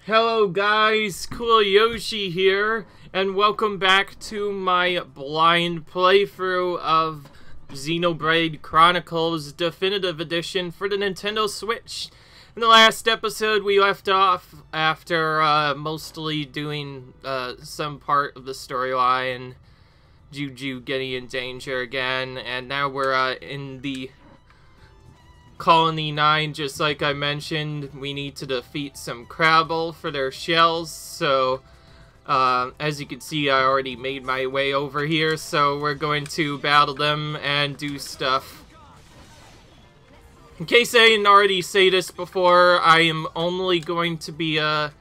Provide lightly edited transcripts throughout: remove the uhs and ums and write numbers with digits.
Hello guys, Cool Yoshi here, and welcome back to my blind playthrough of Xenoblade Chronicles Definitive Edition for the Nintendo Switch. In the last episode, we left off after mostly doing some part of the storyline, Juju getting in danger again, and now we're in the Colony 9, just like I mentioned. We need to defeat some Crabble for their shells, so as you can see, I already made my way over here, so we're going to battle them and do stuff. In case I didn't already say this before, I am only going to be I'm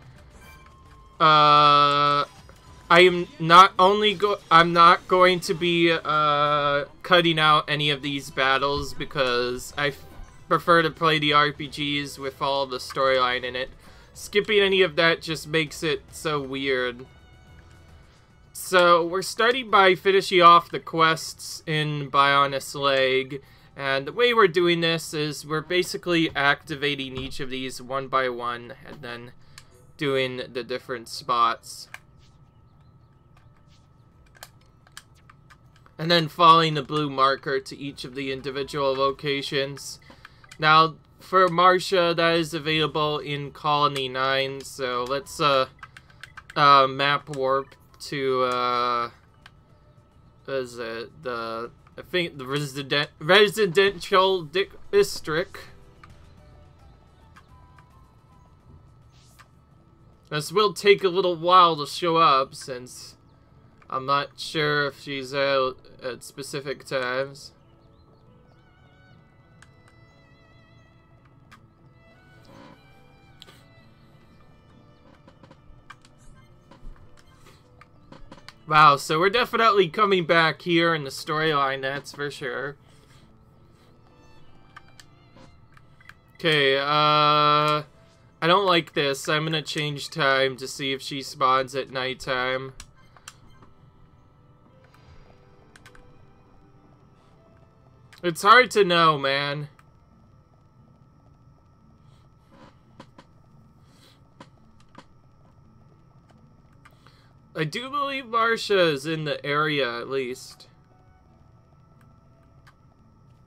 not going to be cutting out any of these battles because I prefer to play the RPGs with all the storyline in it. Skipping any of that just makes it so weird. So we're starting by finishing off the quests in Bionis Leg, and the way we're doing this is we're basically activating each of these one by one and then doing the different spots. And then following the blue marker to each of the individual locations. Now, for Marcia, that is available in Colony 9, so let's map warp to, what is it, I think the residential district. This will take a little while to show up, since I'm not sure if she's out at specific times. Wow, so we're definitely coming back here in the storyline, that's for sure. Okay, I don't like this. I'm gonna change time to see if she spawns at nighttime. It's hard to know, man. I do believe Marcia is in the area, at least.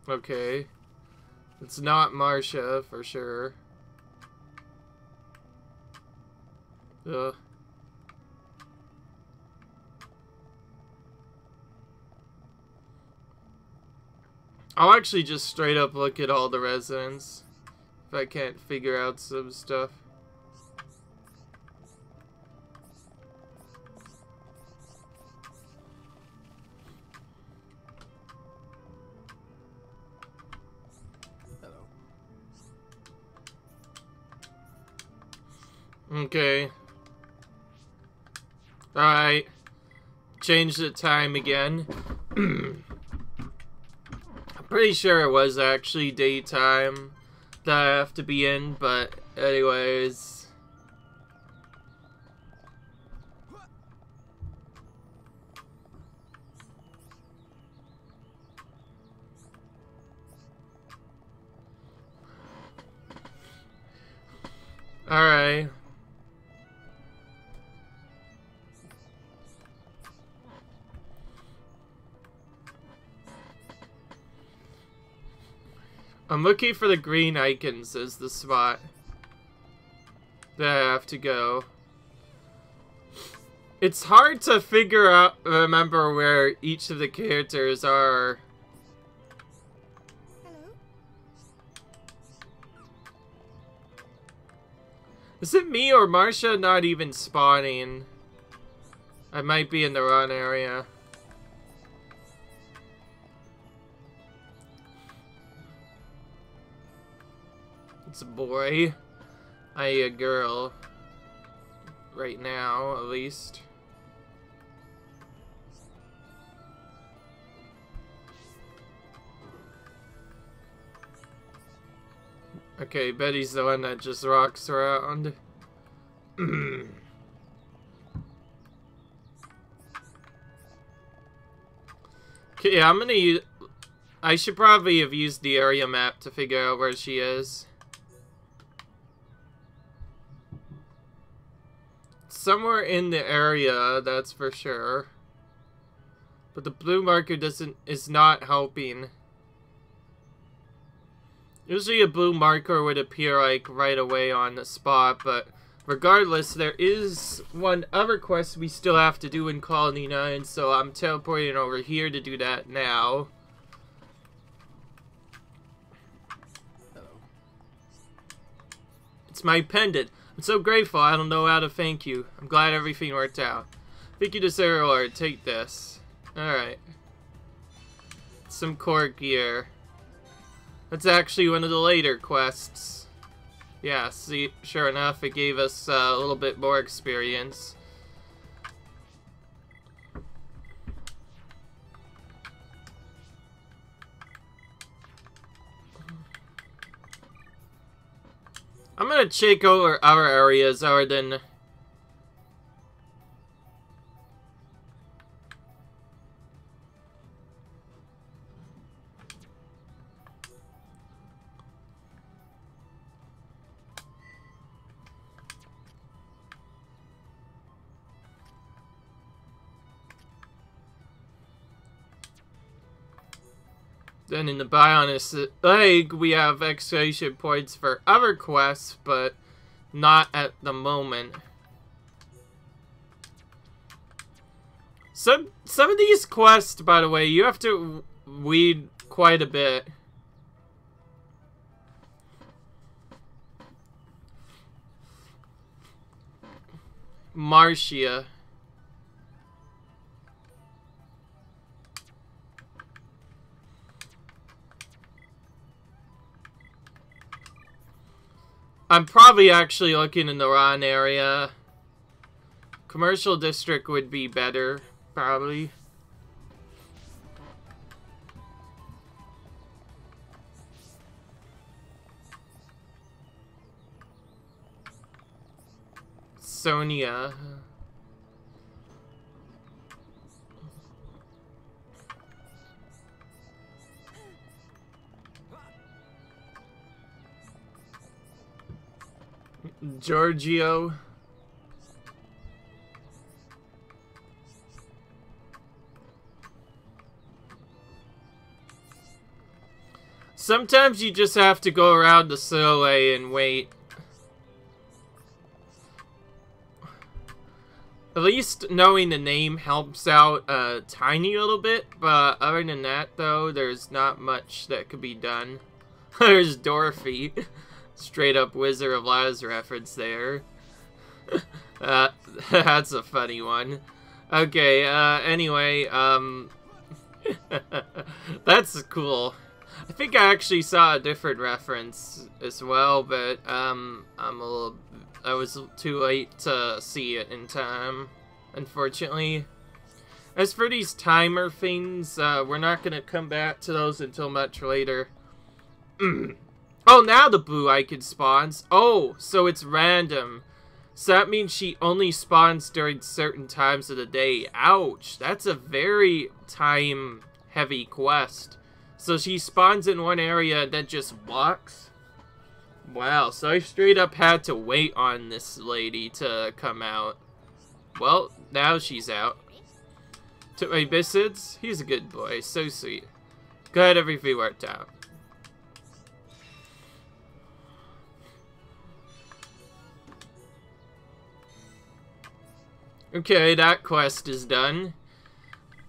Okay. It's not Marcia, for sure. Ugh. I'll actually just straight up look at all the residents if I can't figure out some stuff. Okay. Alright. Change the time again. I'm pretty sure it was actually daytime that I have to be in, but anyways. Alright. I'm looking for the green icons as the spot that I have to go. It's hard to remember where each of the characters are. Hello? Is it me or Marcia not even spawning? I might be in the wrong area. It's a boy. A girl. Right now, at least. Okay, Betty's the one that just rocks around. Okay, I'm gonna use... I should probably have used the area map to figure out where she is. somewhere in the area, that's for sure. But the blue marker is not helping. Usually a blue marker would appear like right away on the spot, but regardless, there is one other quest we still have to do in Colony 9, so I'm teleporting over here to do that now. It's my pendant. I'm so grateful, I don't know how to thank you. I'm glad everything worked out. Thank you to Sarah Lord. Take this. Alright. Some core gear. That's actually one of the later quests. Yeah, see, sure enough, it gave us a little bit more experience. I'm gonna check over our areas other than... Then in the Bionis Leg, we have exclamation points for other quests, but not at the moment. Some of these quests, by the way, you have to weed quite a bit. Marcia. I'm probably actually looking in the wrong area. Commercial district would be better, probably. Sonia. Giorgio. Sometimes you just have to go around the Soleil and wait. At least knowing the name helps out a tiny little bit, but other than that though, there's not much that could be done. There's Dorothy. Straight up Wizard of Oz reference there. That's a funny one. Okay, anyway, that's cool. I think I actually saw a different reference as well, but, I was too late to see it in time, unfortunately. As for these timer things, we're not gonna come back to those until much later. Oh, now the blue icon spawns. Oh, so it's random. So that means she only spawns during certain times of the day. Ouch, that's a very time-heavy quest. So she spawns in one area and then just walks? Wow, so I straight up had to wait on this lady to come out. Well, now she's out. Took my biscuits. He's a good boy, so sweet. Glad everything worked out. Okay, that quest is done.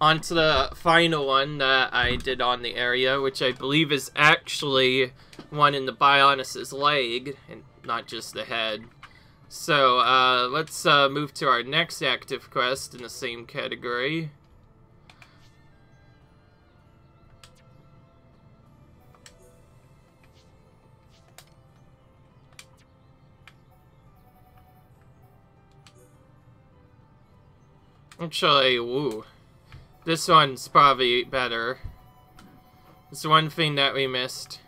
On to the final one that I did on the area, which I believe is actually one in the Bionis' leg, and not just the head. So, let's move to our next active quest in the same category. Actually, woo. This one's probably better. It's one thing that we missed.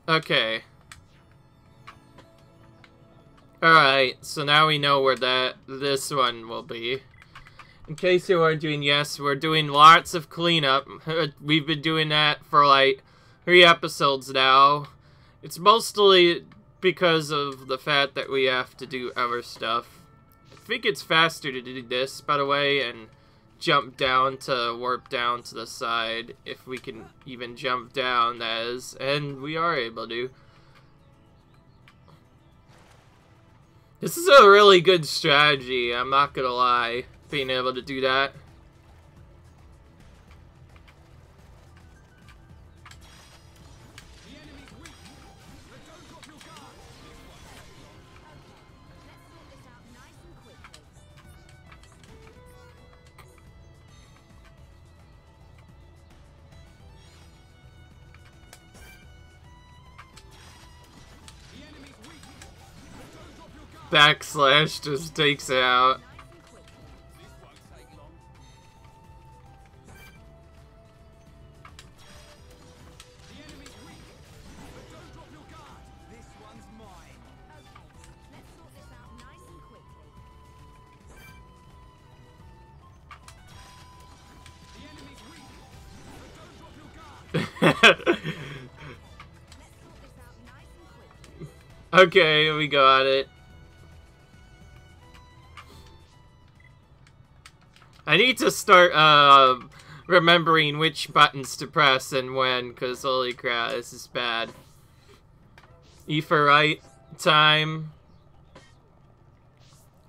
Okay. Alright, so now we know where this one will be. In case you are doing, yes, we're doing lots of cleanup. We've been doing that for like 3 episodes now. It's mostly because of the fact that we have to do other stuff. I think it's faster to do this, by the way, and jump down to warp down to the side, if we can even jump down, that is, and we are able to. This is a really good strategy, I'm not gonna lie, being able to do that. Backslash just takes it out. Okay, we got it. I need to start remembering which buttons to press and when, because holy crap, this is bad. E for right, time,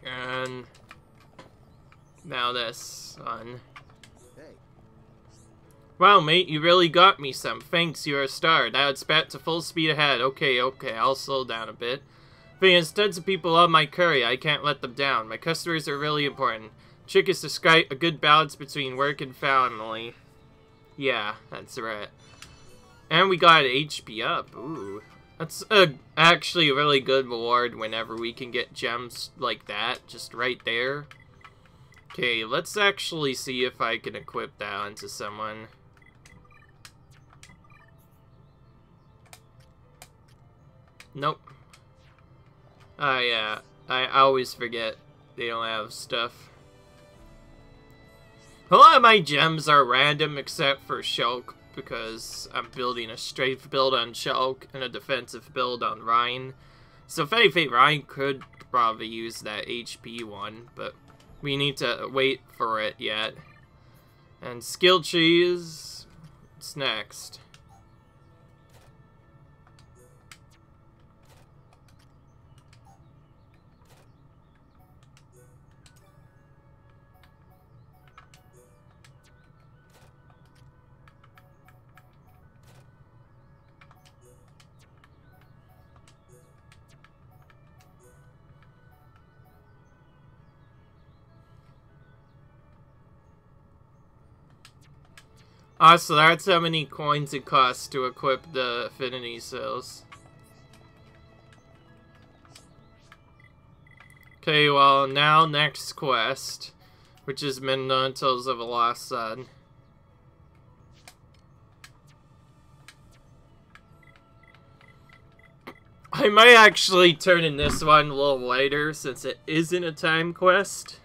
and now this one. Wow, mate, you really got me some. Thanks, you're a star. Now it's back to full speed ahead. Okay, I'll slow down a bit. There's tons of people on my curry. I can't let them down. My customers are really important. Trick is to strike a good balance between work and family. Yeah, that's right. And we got HP up. Ooh. That's actually a really good reward whenever we can get gems like that. Just right there. Okay, let's actually see if I can equip that onto someone. Nope. Oh yeah, I always forget they don't have stuff. A lot of my gems are random except for Shulk, because I'm building a strafe build on Shulk and a defensive build on Rhine. So if anything, Rhine could probably use that HP one, but we need to wait for it yet. And skill trees, what's next? So that's how many coins it costs to equip the affinity cells. Okay, well, now next quest, which is Mementos of a Lost Son. I might actually turn in this one a little later, since it isn't a time quest.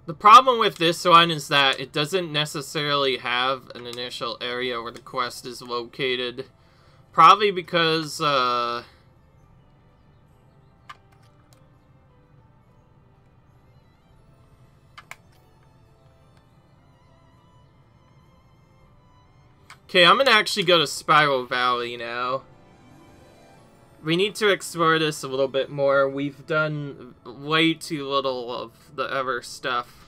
The problem with this one is that it doesn't necessarily have an initial area where the quest is located. Probably because, okay, I'm gonna actually go to Spiral Valley now. We need to explore this a little bit more. We've done way too little of the other stuff.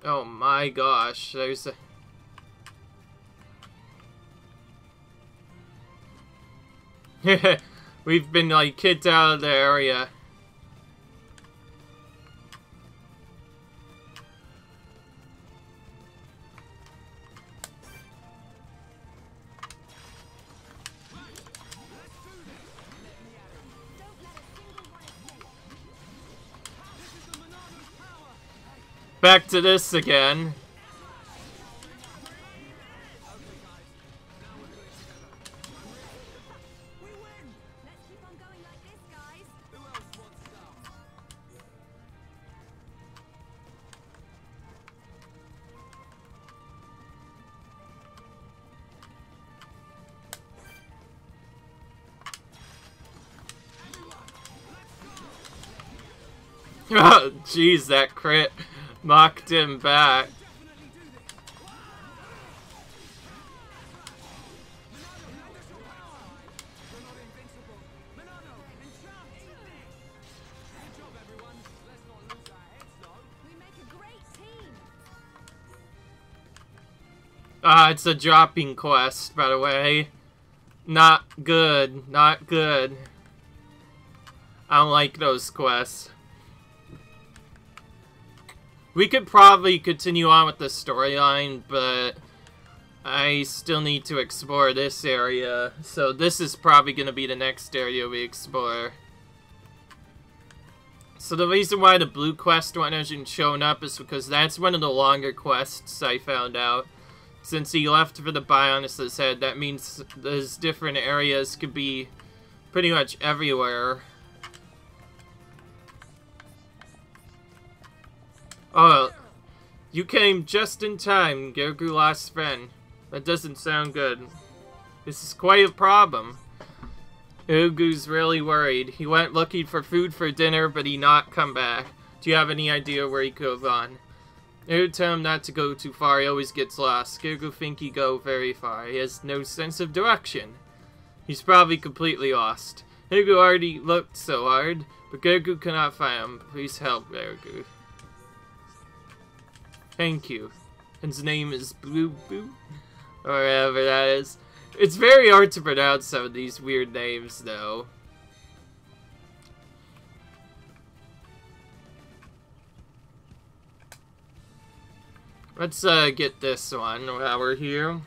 Oh my gosh, there's a... We've been, like, kicked out of the area. Back to this again. Oh, jeez, that crit knocked him back. It's a dropping quest, by the way. Not good. Not good. I don't like those quests. We could probably continue on with the storyline, but I still need to explore this area. So this is probably going to be the next area we explore. So the reason why the blue quest one hasn't shown up is because that's one of the longer quests I found out. Since he left for the Bionic's head, that means those different areas could be pretty much everywhere. Oh, you came just in time, Gergu lost friend. That doesn't sound good. This is quite a problem. Ugu's really worried. He went looking for food for dinner, but he not come back. Do you have any idea where he could have gone? Ugu tell him not to go too far, he always gets lost. Gergu think he go very far. He has no sense of direction. He's probably completely lost. Ugu already looked so hard, but Gergu cannot find him. Please help, Gergu. Thank you. His name is Blue Boo, or whatever that is. It's very hard to pronounce some of these weird names, though. Let's get this one while we're here.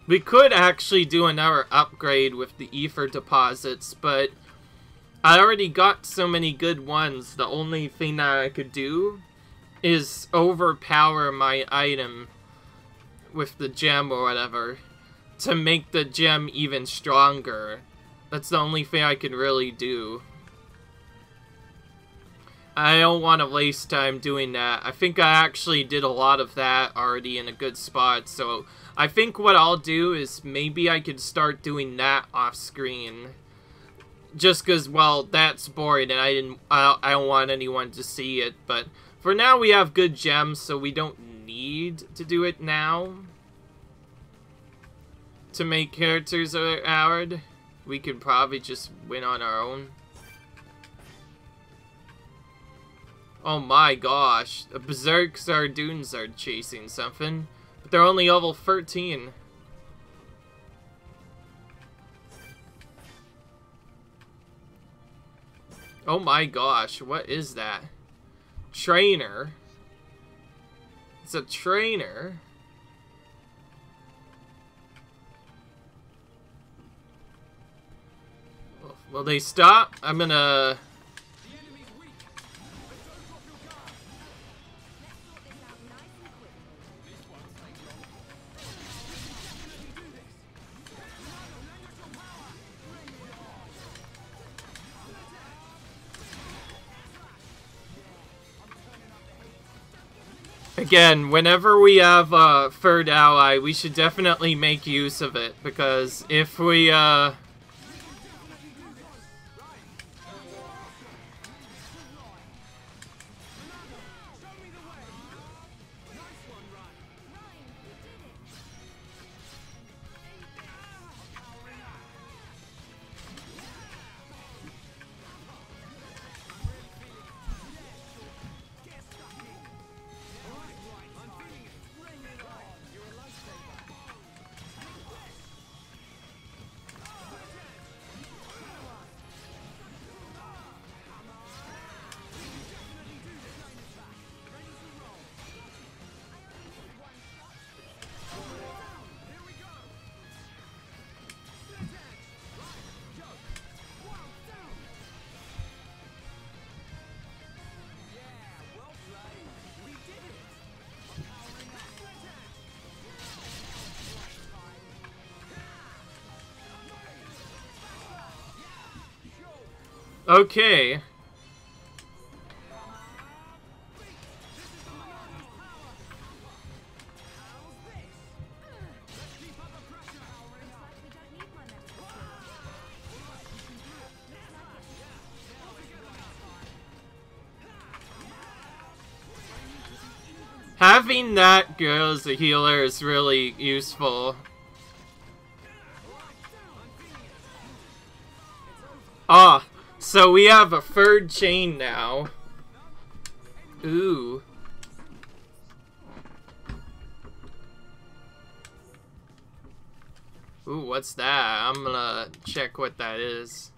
We could actually do another upgrade with the ether deposits, but I already got so many good ones. The only thing that I could do is overpower my item with the gem or whatever to make the gem even stronger. That's the only thing I can really do. I don't want to waste time doing that. I think I actually did a lot of that already in a good spot, so I think what I'll do is maybe I could start doing that off screen. Just because, well, that's boring and I don't want anyone to see it, but for now we have good gems, so we don't need to do it now. To make characters overpowered, we could probably just win on our own. Oh my gosh, the Berserk Zardoons are chasing something, but they're only level 13. Oh my gosh, what is that? Trainer? It's a trainer? Will they stop? I'm gonna... Again, whenever we have a third ally, we should definitely make use of it, because if we, okay. Having that girl as a healer is really useful. Ah, so we have a third chain now. Ooh. Ooh, what's that? I'm gonna check what that is.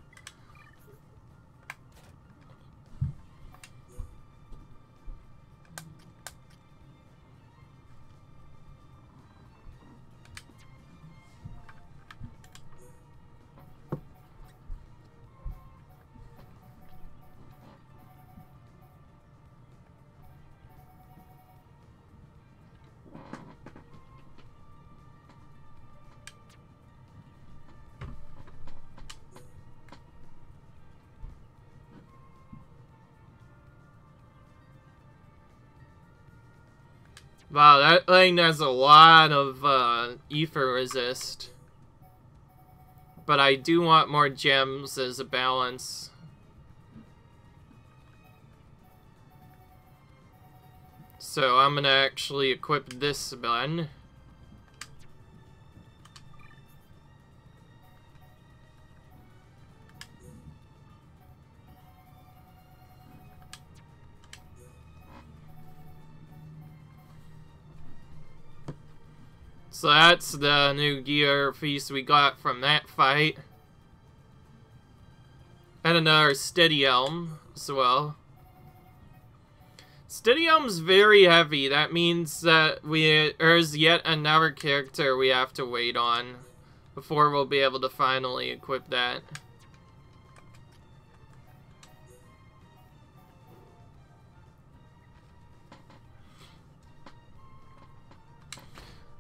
Wow, that thing has a lot of ether resist. But I do want more gems as a balance. So I'm gonna actually equip this gun. So that's the new gear piece we got from that fight. And another steady elm as well. Steady elm's very heavy. That means that there's yet another character we have to wait on before we'll be able to finally equip that.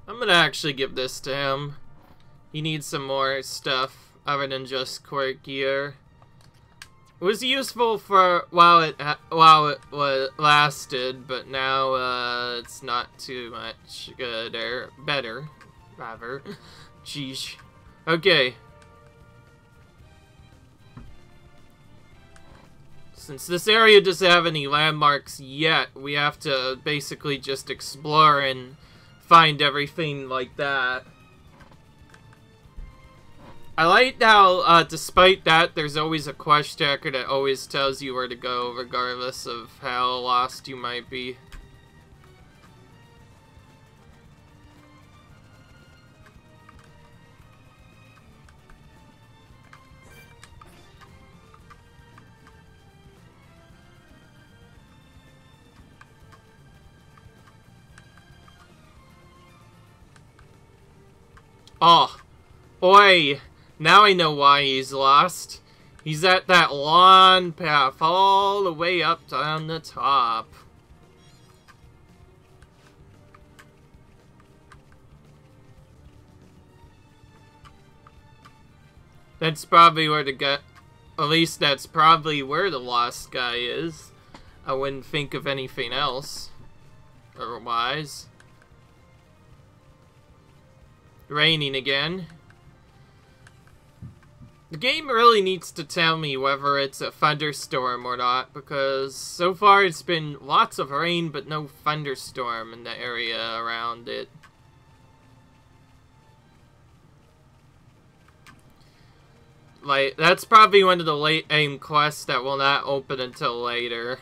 I'm gonna actually give this to him. He needs some more stuff other than just quirk gear. It was useful for while it lasted, but now it's not too much good or better, rather. Jeez. Okay. Since this area doesn't have any landmarks yet, we have to basically just explore and find everything like that. I like how, despite that, there's always a quest tracker that always tells you where to go, regardless of how lost you might be. Oh, boy. Now I know why he's lost. He's at that lawn path all the way up on the top. That's probably where the guy... At least that's probably where the lost guy is. I wouldn't think of anything else. Otherwise. Raining again. The game really needs to tell me whether it's a thunderstorm or not, because so far it's been lots of rain but no thunderstorm in the area around it. Like, that's probably one of the late aim quests that will not open until later.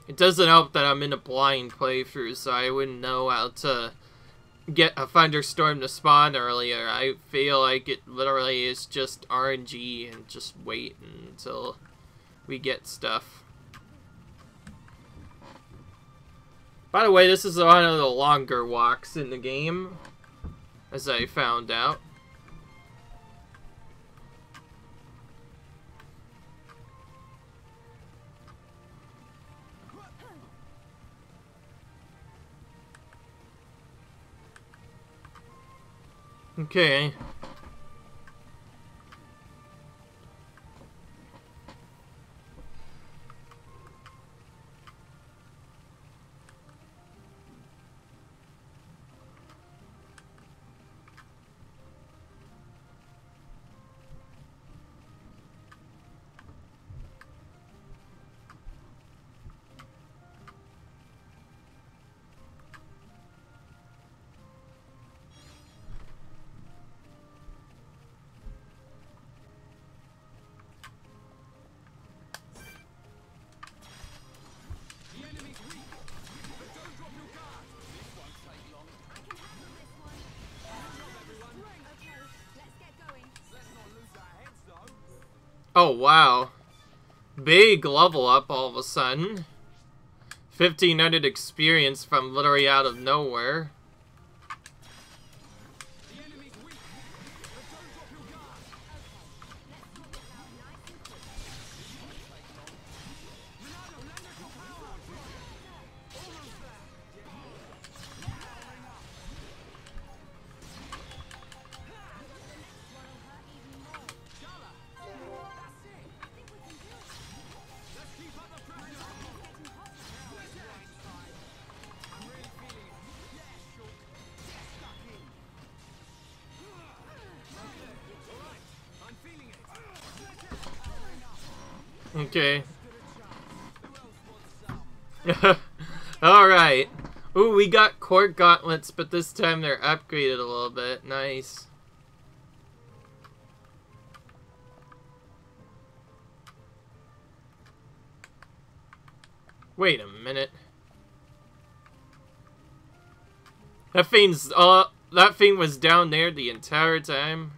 It doesn't help that I'm in a blind playthrough, so I wouldn't know how to get a thunderstorm to spawn earlier. I feel like it literally is just RNG and just wait until we get stuff. By the way, this is one of the longer walks in the game, as I found out. Okay. Oh, wow. Big level up all of a sudden. 1,500 experience from literally out of nowhere. Okay. Alright. Ooh, we got court gauntlets, but this time they're upgraded a little bit. Nice. Wait a minute. That thing was down there the entire time.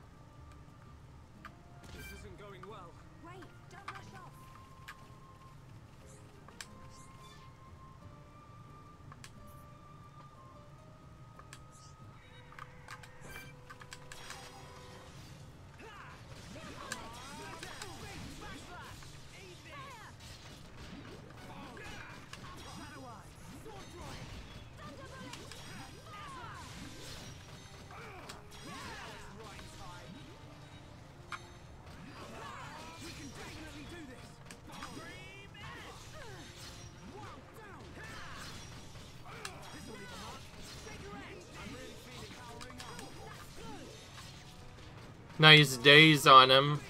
Nice days on him.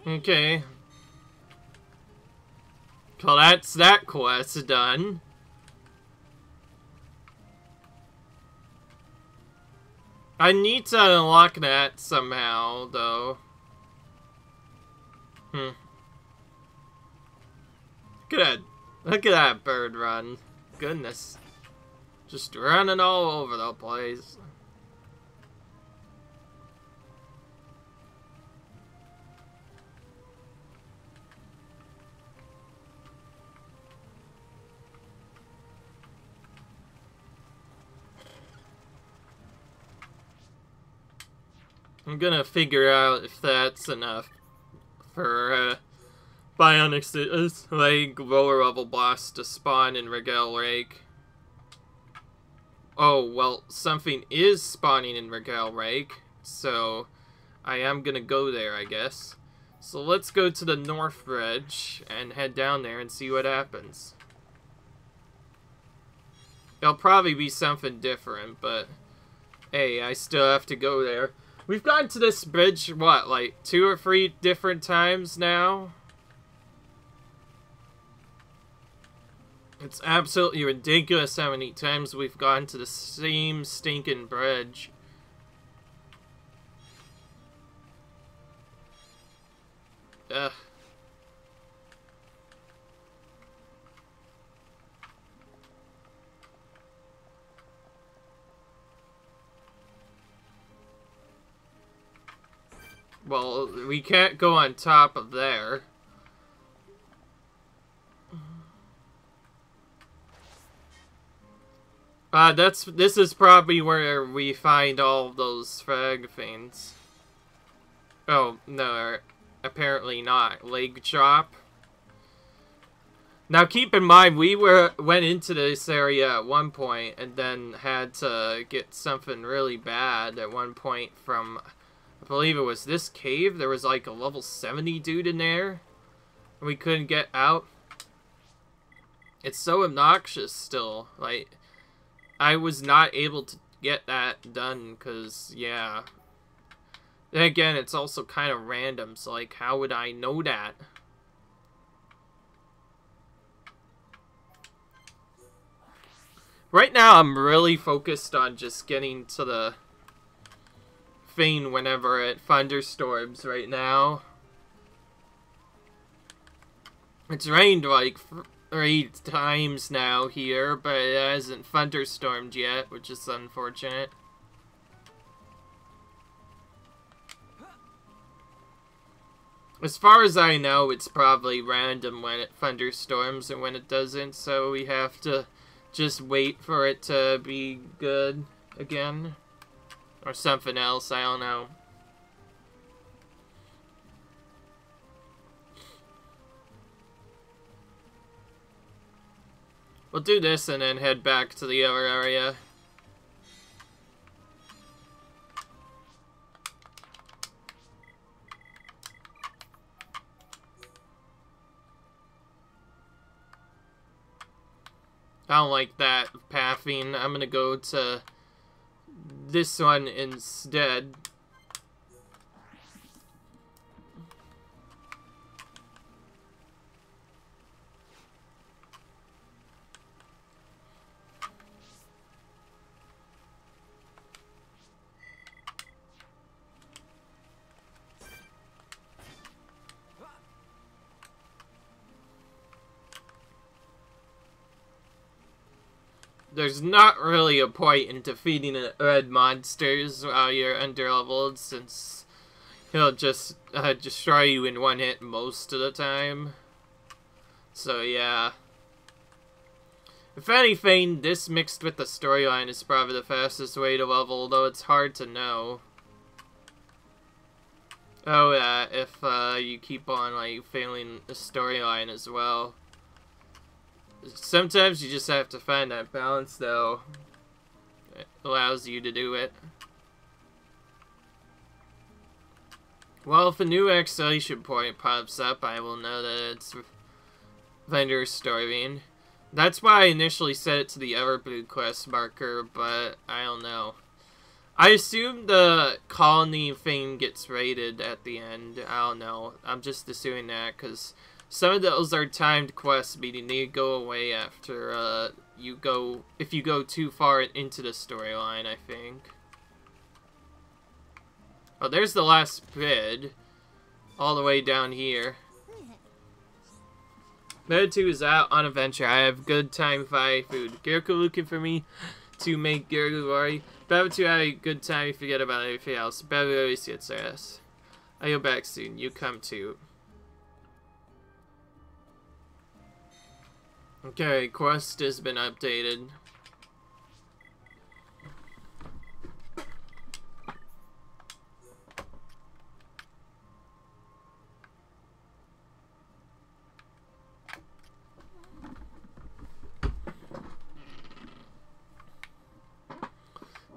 Okay. Well, that's that quest done. I need to unlock that somehow, though. Look at that. Look at that bird run. Goodness. Just running all over the place. I'm gonna figure out if that's enough for Bionic's like lower level boss to spawn in Regal Lake. Oh, well, something is spawning in Regal Lake, so I am gonna go there, I guess. So let's go to the North Bridge and head down there and see what happens. It'll probably be something different, but hey, I still have to go there. We've gone to this bridge, what, like 2 or 3 different times now? It's absolutely ridiculous how many times we've gone to the same stinking bridge. Ugh. Well, we can't go on top of there. This is probably where we find all of those frag things. Oh, no, apparently not. Leg chop. Now keep in mind, we went into this area at one point and then had to get something really bad at one point from, I believe it was this cave. There was like a level 70 dude in there. And we couldn't get out. It's so obnoxious still. Like, I was not able to get that done because, yeah. Then again, it's also kind of random. So, like, how would I know that? Right now, I'm really focused on just getting to the Fane whenever it thunderstorms right now. It's rained like 3 times now here, but it hasn't thunderstormed yet, which is unfortunate. As far as I know, it's probably random when it thunderstorms and when it doesn't, so we have to just wait for it to be good again. Or something else, I don't know. We'll do this and then head back to the other area. I don't like that pathing. I'm gonna go to this one instead. There's not really a point in defeating red monsters while you're underleveled, since he'll just destroy you in one hit most of the time. So yeah. If anything, this mixed with the storyline is probably the fastest way to level, though it's hard to know. Oh yeah, if you keep on like failing the storyline as well. Sometimes you just have to find that balance, though. It allows you to do it. Well, if a new exclamation point pops up, I will know that it's thunderstorming. That's why I initially set it to the Everblue quest marker, but I don't know. I assume the colony thing gets raided at the end. I don't know. I'm just assuming that, because some of those are timed quests, meaning they go away after if you go too far into the storyline, I think. Oh, there's the last bid. All the way down here. Meta 2 is out on adventure. I have good time finding food. Girko looking for me to make Girko worry. Baba 2 had a good time, you forget about everything else. Baba always gets their ass. I go back soon. You come too. Okay, quest has been updated.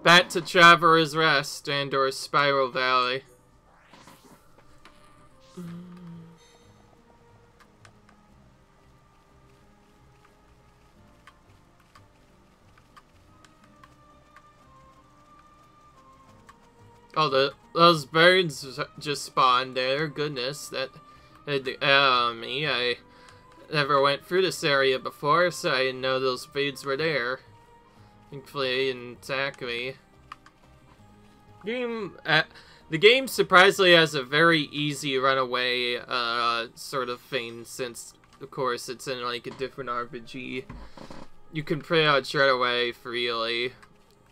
Back to Traveler's Rest and or Spiral Valley. Oh, those birds just spawned there. Goodness, that me. I never went through this area before, so I didn't know those birds were there. Thankfully, they didn't attack me. The game surprisingly has a very easy runaway sort of thing, since of course it's in like a different RPG. You can pretty much run away freely.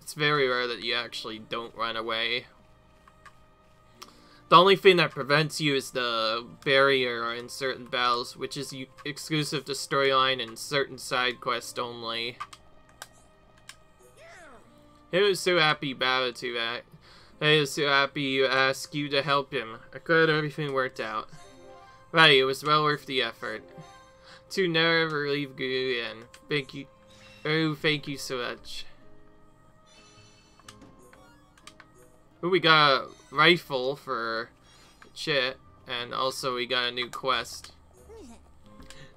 It's very rare that you actually don't run away. The only thing that prevents you is the barrier in certain battles, which is exclusive to storyline and certain side quests only. He was so happy Baba to that. He was so happy you asked you to help him. I glad everything worked out. Right, it was well worth the effort. To never leave Guru again. Thank you. Oh, thank you so much. Ooh, we got a rifle for Chit, and also we got a new quest.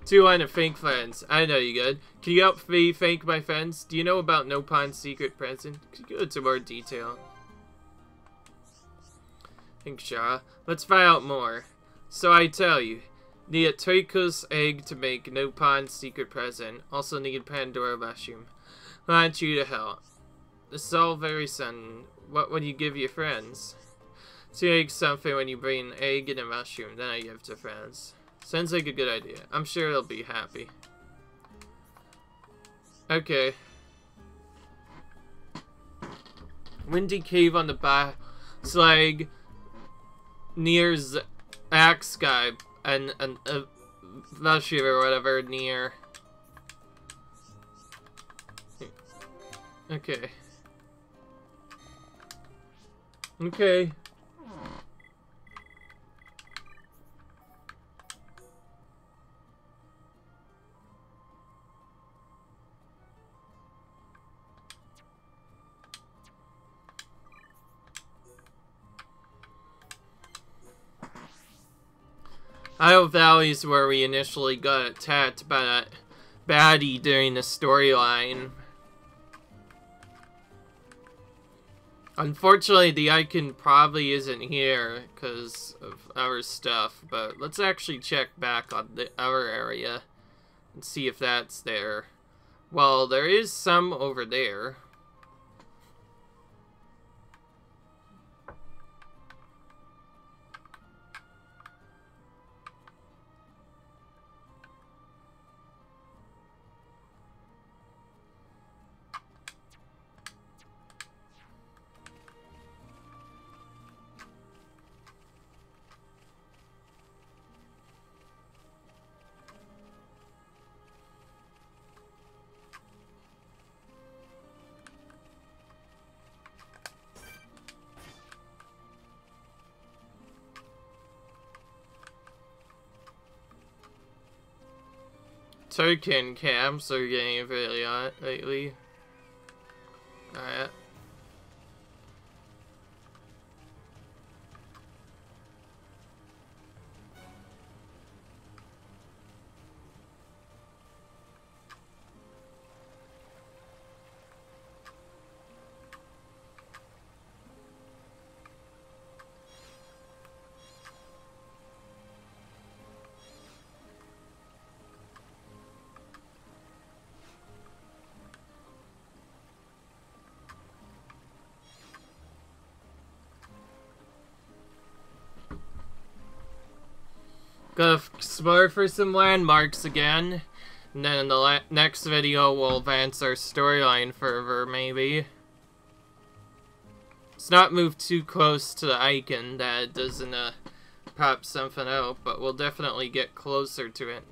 2 line of thank friends. I know you good. Can you help me thank my friends? Do you know about Nopon's secret present? Could you go into more detail? Thanks, Shara. Let's find out more. So I tell you, need a Trico's egg to make Nopon's secret present. Also need Pandora mushroom. want you to help. This is all very sudden. What would you give your friends? So you make something when you bring an egg and a mushroom, then I give to friends. Sounds like a good idea. I'm sure they'll be happy. Okay. Windy cave on the back slag near axe guy and mushroom or whatever near. Okay. Okay. Isle Valley is where we initially got attacked by that baddie during the storyline. Unfortunately, the icon probably isn't here because of our stuff, but let's actually check back on our area and see if that's there. Well, there is some over there. Token camps are getting really hot lately. Alright. Gotta explore for some landmarks again, and then in the next video we'll advance our storyline further, maybe. Let's not move too close to the icon that it doesn't pop something out, but we'll definitely get closer to it.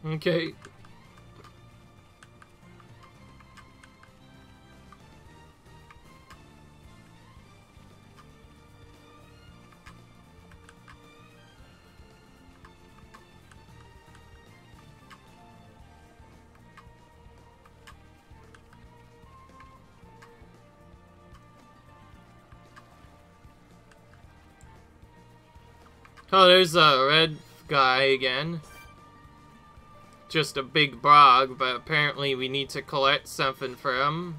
Okay. Oh, there's a red guy again. Just a big bog, but apparently we need to collect something for him.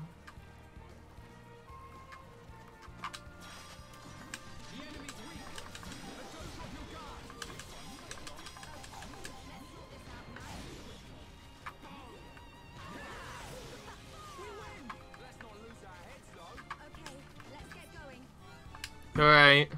Alright.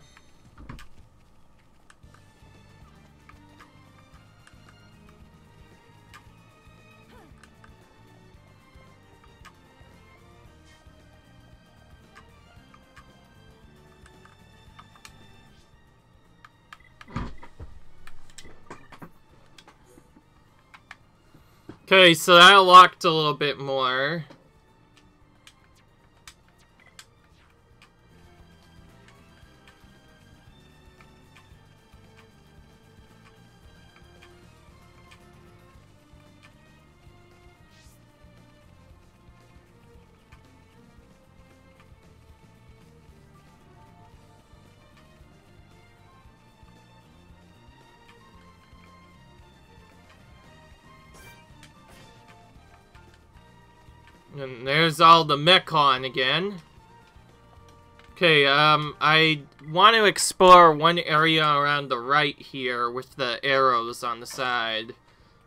Okay, so that unlocked a little bit more. And there's all the mech on again. Okay, I want to explore one area around the right here with the arrows on the side.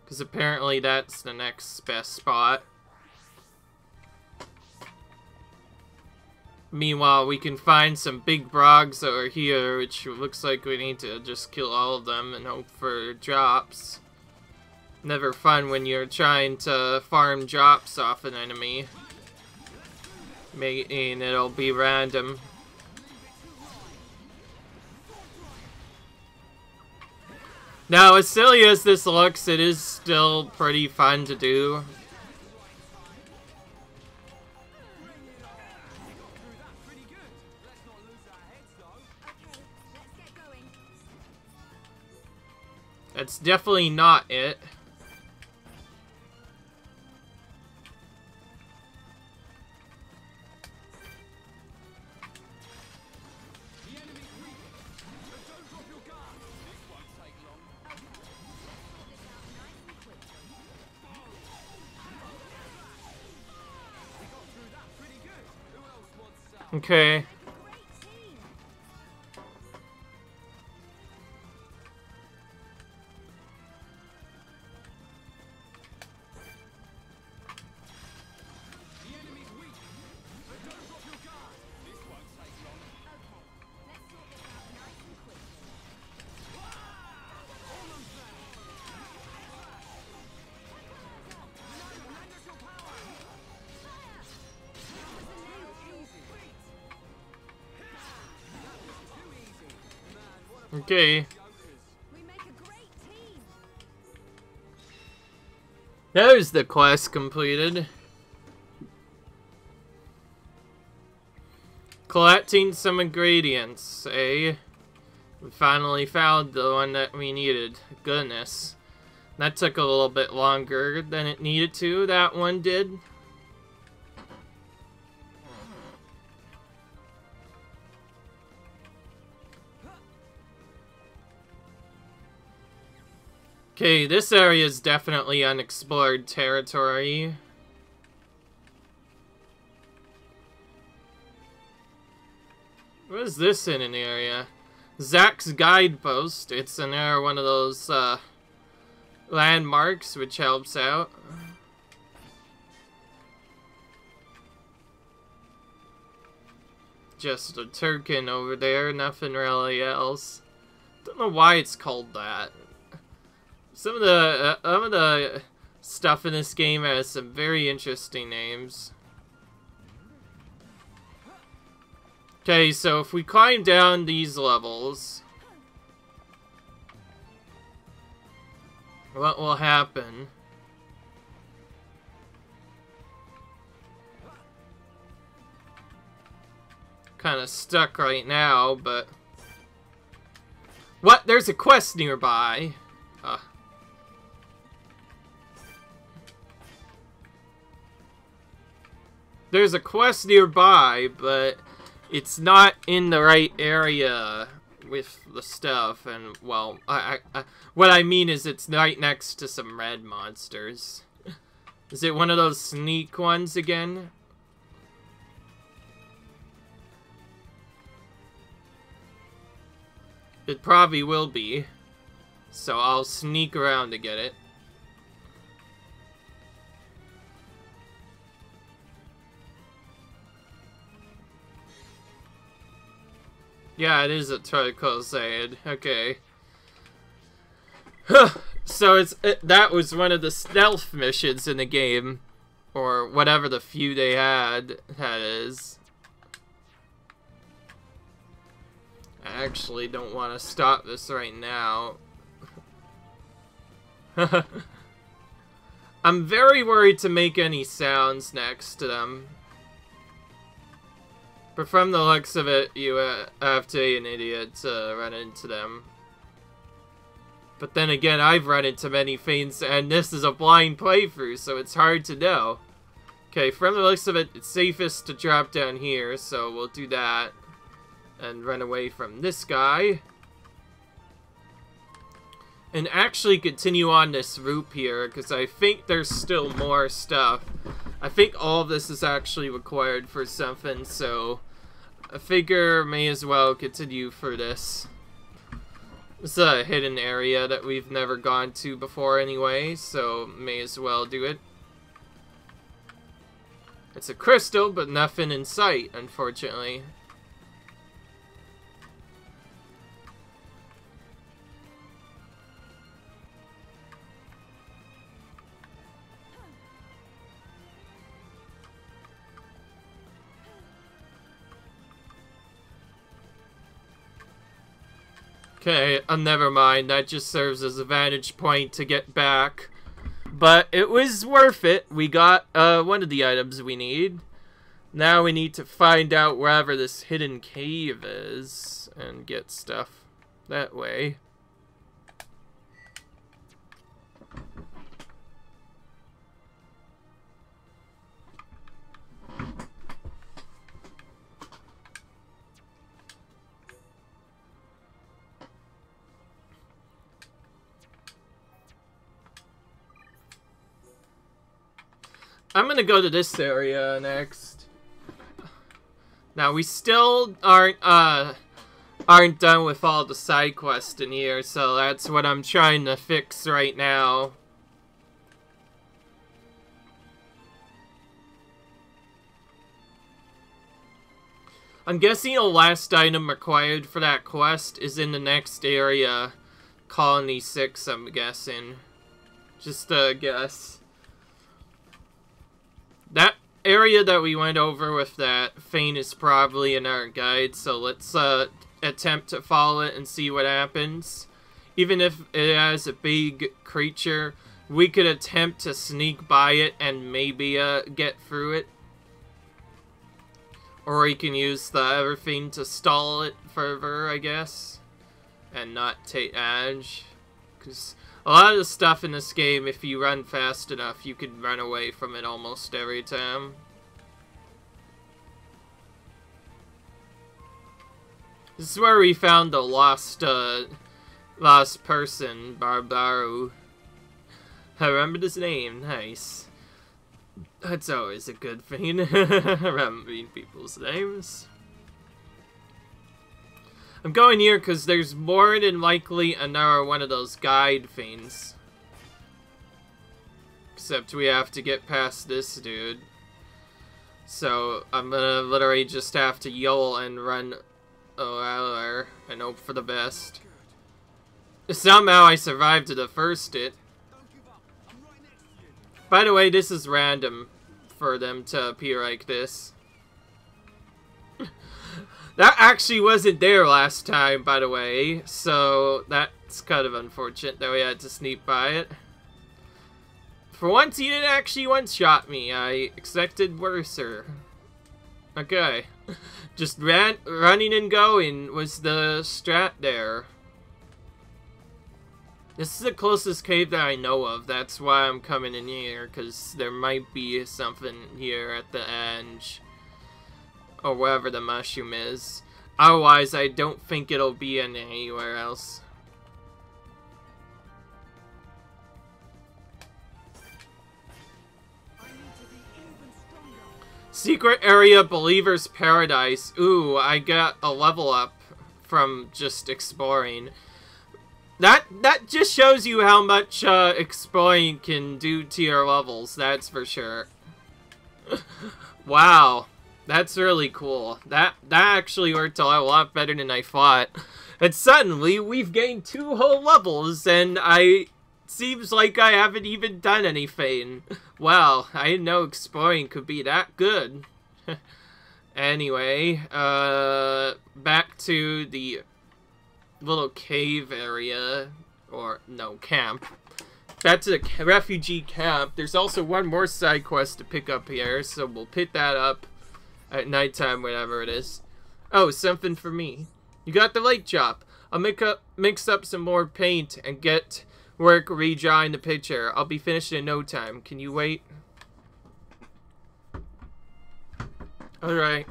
Because apparently that's the next best spot. Meanwhile, we can find some big brogs over here, which looks like we need to just kill all of them and hope for drops. Never fun when you're trying to farm drops off an enemy. And it'll be random. Now, as silly as this looks, it is still pretty fun to do. That's definitely not it. Okay. Okay. There's the quest completed. Collecting some ingredients, eh? We finally found the one that we needed. Goodness. That took a little bit longer than it needed to, that one did. Okay, this area is definitely unexplored territory. What is this in an area? Zach's Guidepost. It's in there, one of those landmarks, which helps out. Just a Turkin over there, nothing really else. Don't know why it's called that. Some of the stuff in this game has some very interesting names. Okay, so if we climb down these levels, what will happen? Kind of stuck right now, but... What? There's a quest nearby. There's a quest nearby, but it's not in the right area with the stuff, and, well, what I mean is it's right next to some red monsters. Is it one of those sneak ones again? It probably will be, so I'll sneak around to get it. Yeah, it is a Tricosaid. Okay. So that was one of the stealth missions in the game, or whatever the few they had. That is. I actually don't want to stop this right now. I'm very worried to make any sounds next to them. But from the looks of it, you have to be an idiot to run into them. But then again, I've run into many fiends, and this is a blind playthrough, so it's hard to know. Okay, from the looks of it, it's safest to drop down here, so we'll do that. And run away from this guy. And actually continue on this route here, because I think there's still more stuff. I think all of this is actually required for something, so I figure may as well continue for this. It's a hidden area that we've never gone to before anyway, so may as well do it. It's a crystal, but nothing in sight, unfortunately. Okay, never mind. That just serves as a vantage point to get back. But it was worth it. We got one of the items we need. Now we need to find out wherever this hidden cave is and get stuff that way. I'm gonna go to this area next. Now we still aren't done with all the side quests in here, so that's what I'm trying to fix right now. I'm guessing the last item required for that quest is in the next area, Colony 6, I'm guessing. Just a guess. That area that we went over with that Fane is probably in our guide, so let's attempt to follow it and see what happens. Even if it has a big creature, we could attempt to sneak by it and maybe get through it. Or we can use the everything to stall it further, I guess, and not take edge. Because a lot of the stuff in this game, if you run fast enough, you can run away from it almost every time. This is where we found the lost person, Barbaru. I remembered his name, nice. That's always a good thing, remembering people's names. I'm going here because there's more than likely another one of those guide things. Except we have to get past this dude. So I'm gonna literally just have to yell and run out of there and hope for the best. Somehow I survived to the first hit. By the way, this is random for them to appear like this. That actually wasn't there last time, by the way, so that's kind of unfortunate that we had to sneak by it. For once, he didn't actually one-shot me. I expected worser. Okay. Just running and going was the strat there. This is the closest cave that I know of. That's why I'm coming in here, because there might be something here at the edge. Or wherever the mushroom is. Otherwise, I don't think it'll be in anywhere else. Secret area, Believer's Paradise. Ooh, I got a level up from just exploring. That just shows you how much exploring can do to your levels, that's for sure. Wow. That's really cool. That actually worked a lot better than I thought. And suddenly, we've gained 2 whole levels, and seems like I haven't even done anything. Wow, I didn't know exploring could be that good. Anyway, back to the little cave area, or no, camp. Back to the refugee camp. There's also one more side quest to pick up here, so we'll pick that up at nighttime, whatever it is. Oh, something for me. You got the light chop. I'll mix up some more paint and get work redrawing the picture. I'll be finished in no time. Can you wait? Alright.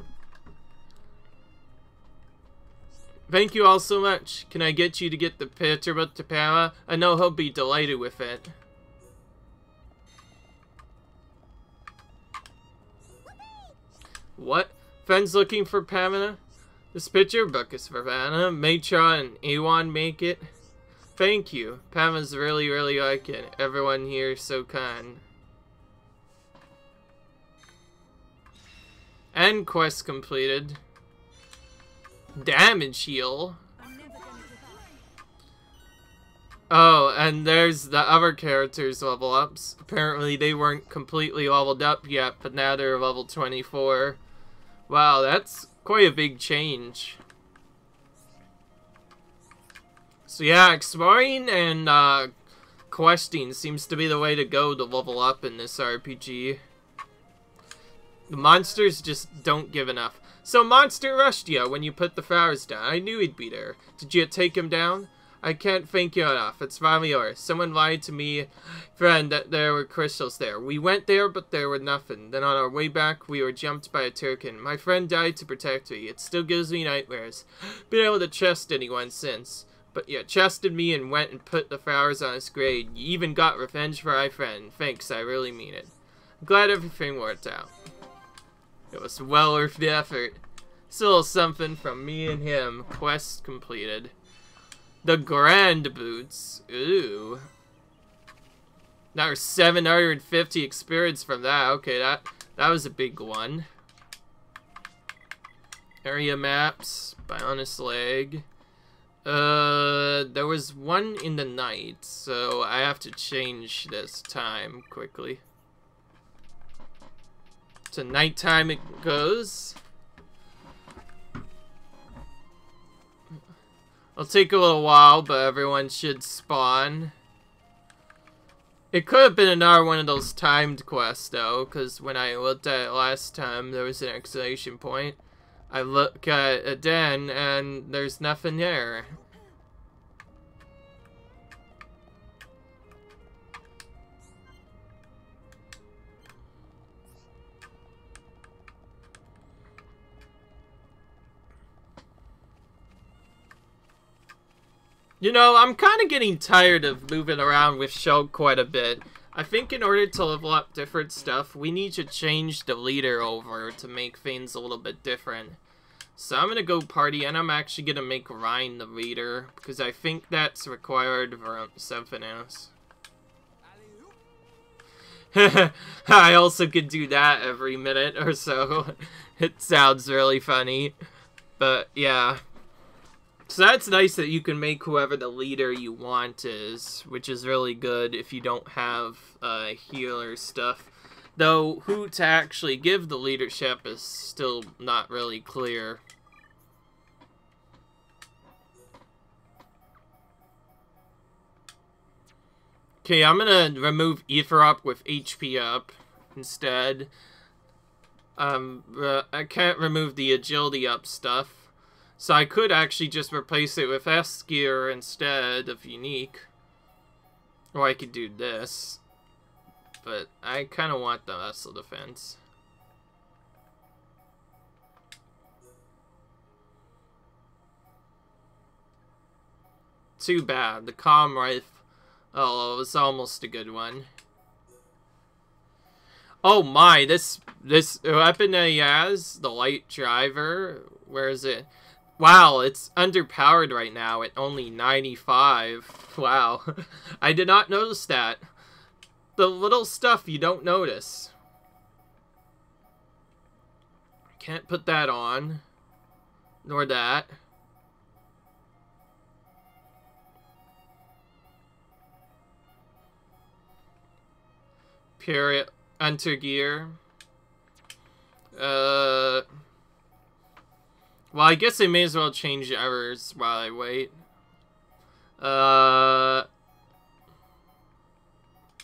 Thank you all so much. Can I get you to get the picture with the Para? I know he'll be delighted with it. What? Friends looking for Pamela? This picture book is for Vanna. Matra and Awan make it. Thank you. Pamela's really, really like it. Everyone here is so kind. And quest completed. Damage heal. Oh, and there's the other characters' level ups. Apparently they weren't completely leveled up yet, but now they're level 24. Wow, that's quite a big change. So yeah, exploring and questing seems to be the way to go to level up in this RPG. The monsters just don't give enough. So Monster rushed you when you put the flowers down. I knew he'd be there. Did you take him down? I can't thank you enough. It's finally yours. Someone lied to me, friend, that there were crystals there. We went there, but there were nothing. Then on our way back, we were jumped by a Turkin. My friend died to protect me. It still gives me nightmares. Been able to trust anyone since. But you trusted me and went and put the flowers on his grave. You even got revenge for my friend. Thanks, I really mean it. I'm glad everything worked out. It was well worth the effort. Still something from me and him. Quest completed. The Grand Boots. Ooh. Now 750 experience from that. Okay, that was a big one. Area maps. Bionis leg. There was one in the night, so I have to change this time quickly. To nighttime it goes. It'll take a little while, but everyone should spawn. It could have been another one of those timed quests, though, because when I looked at it last time, there was an exclamation point. I look at it then, and there's nothing there. You know, I'm kind of getting tired of moving around with Shulk quite a bit. I think in order to level up different stuff, we need to change the leader over to make things a little bit different. So I'm going to go party, and I'm actually going to make Ryan the leader, because I think that's required for something else. I also could do that every minute or so. It sounds really funny. But, yeah. So that's nice that you can make whoever the leader you want is, which is really good if you don't have healer stuff. Though, who to actually give the leadership is still not really clear. Okay, I'm gonna remove Ether up with HP up instead. I can't remove the agility up stuff. So I could actually just replace it with S gear instead of unique. Or I could do this. But I kind of want the vessel defense. Too bad. The calm rifle. Oh, it was almost a good one. Oh my, this weapon that he has, the light driver, where is it? Wow, it's underpowered right now at only 95. Wow. I did not notice that. The little stuff you don't notice. Can't put that on. Nor that. Period. Enter gear. Well, I guess I may as well change errors while I wait.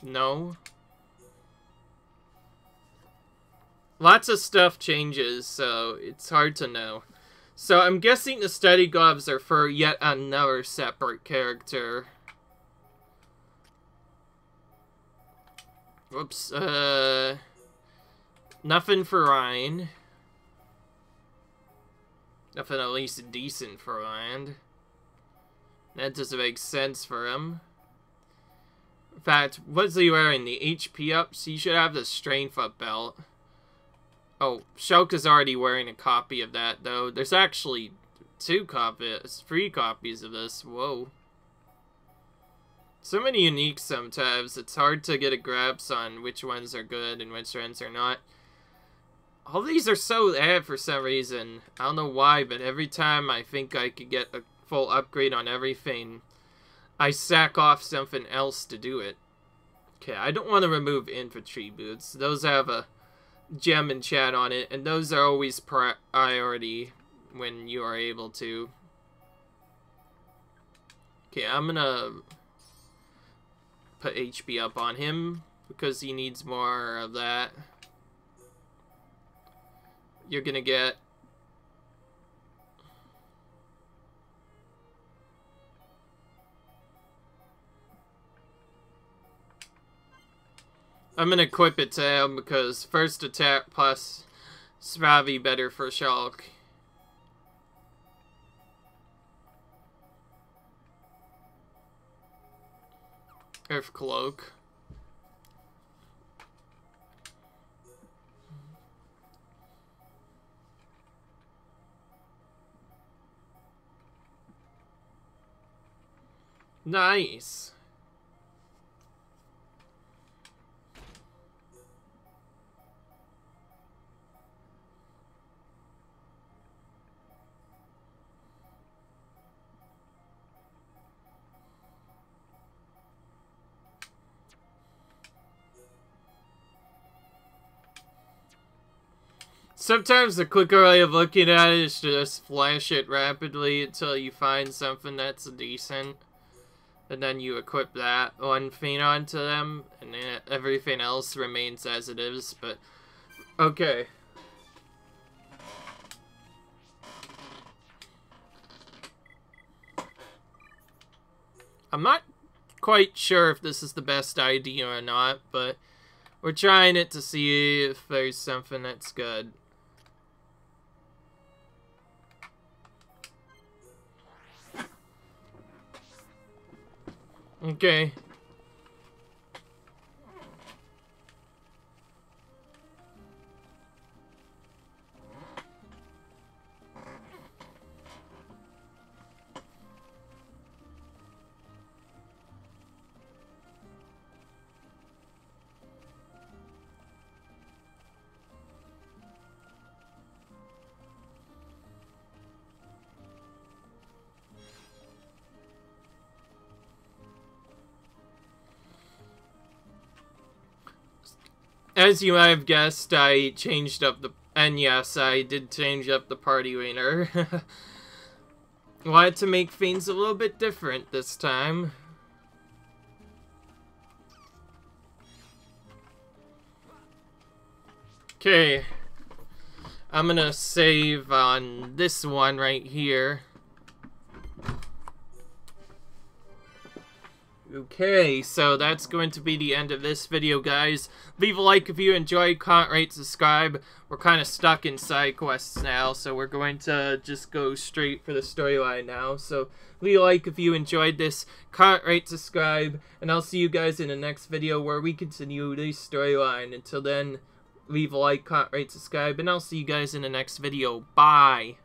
No. Lots of stuff changes, so it's hard to know. So I'm guessing the study gloves are for yet another separate character. Whoops, nothing for Ryan. Nothing at least decent for Ryan. That doesn't make sense for him. In fact, what's he wearing? The HP ups? He should have the strength up belt. Oh, Shulka's already wearing a copy of that, though. There's actually 3 copies of this. Whoa. So many unique sometimes. It's hard to get a grasp on which ones are good and which ones are not. All these are so bad for some reason. I don't know why, but every time I think I could get a full upgrade on everything, I sack off something else to do it. Okay, I don't want to remove infantry boots. Those have a gem and chat on it, and those are always priority when you are able to. Okay, I'm gonna put HP up on him because he needs more of that. You're gonna get I'm gonna equip it to him because first attack plus Svavi better for Shulk. Earth Cloak. Nice. Sometimes the quicker way of looking at it is to just flash it rapidly until you find something that's decent. And then you equip that one thing onto them, and then everything else remains as it is, but... Okay. I'm not quite sure if this is the best idea or not, but we're trying it to see if there's something that's good. Okay. As you might have guessed, I changed up the... And yes, I did change up the party wiener. Wanted to make things a little bit different this time. Okay. I'm gonna save on this one right here. Okay, so that's going to be the end of this video, guys. Leave a like if you enjoyed, comment, rate, subscribe. We're kind of stuck in side quests now, so we're going to just go straight for the storyline now. So leave a like if you enjoyed this, comment, rate, subscribe, and I'll see you guys in the next video where we continue this storyline. Until then, leave a like, comment, rate, subscribe, and I'll see you guys in the next video. Bye!